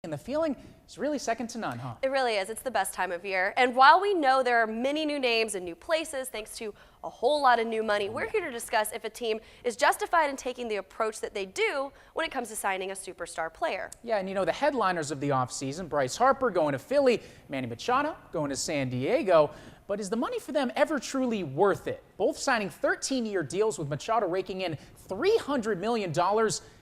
and the feeling is really second to none, huh? It really is. It's the best time of year. And while we know there are many new names and new places thanks to a whole lot of new money, we're here to discuss if a team is justified in taking the approach that they do when it comes to signing a superstar player. Yeah, and you know, the headliners of the offseason, Bryce Harper going to Philly, Manny Machado going to San Diego. But is the money for them ever truly worth it? Both signing 13-year deals, with Machado raking in $300 million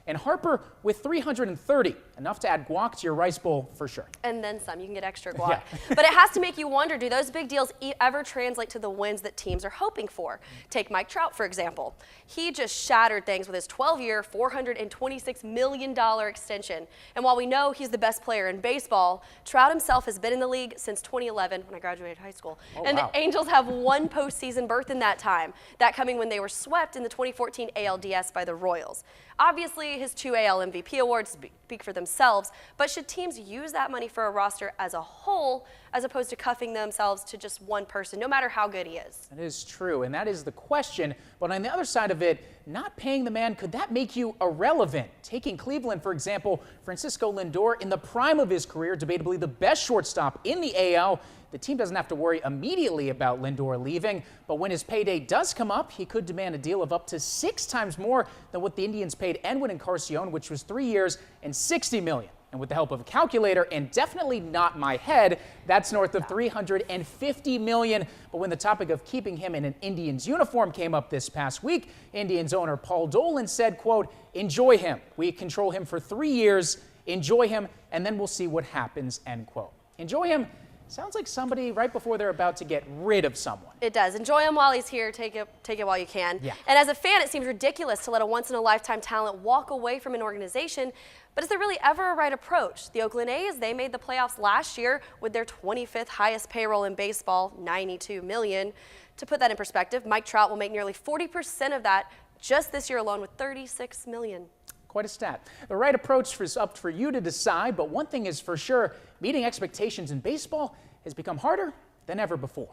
and Harper with $330, enough to add guac to your rice bowl for sure. And then some. You can get extra guac. But it has to make you wonder, do those big deals ever translate to the wins that teams are hoping for? Take Mike Trout, for example. He just shattered things with his 12-year, $426 million extension. And while we know he's the best player in baseball, Trout himself has been in the league since 2011, when I graduated high school. And the Angels have one postseason berth in that time, that coming when they were swept in the 2014 ALDS by the Royals. Obviously, his 2 AL MVP awards speak for themselves, but should teams use that money for a roster as a whole as opposed to cuffing themselves to just one person, no matter how good he is? That is true, and that is the question. But on the other side of it, not paying the man, could that make you irrelevant? Taking Cleveland, for example, Francisco Lindor, in the prime of his career, debatably the best shortstop in the AL. The team doesn't have to worry immediately about Lindor leaving, but when his payday does come up, he could demand a deal of up to 6 times more than what the Indians paid Edwin Encarnacion, which was 3 years and $60 million. And with the help of a calculator, and definitely not my head, that's north of $350 million. But when the topic of keeping him in an Indians uniform came up this past week, Indians owner Paul Dolan said, quote, "Enjoy him. We control him for 3 years. Enjoy him, and then we'll see what happens," end quote. Enjoy him sounds like somebody right before they're about to get rid of someone. It does. Enjoy him while he's here. Take it while you can. Yeah. And as a fan, it seems ridiculous to let a once-in-a-lifetime talent walk away from an organization. But is there really ever a right approach? The Oakland A's, they made the playoffs last year with their 25th highest payroll in baseball, $92 million. To put that in perspective, Mike Trout will make nearly 40% of that just this year alone, with $36 million. Quite a stat. The right approach is up for you to decide, but one thing is for sure, meeting expectations in baseball has become harder than ever before.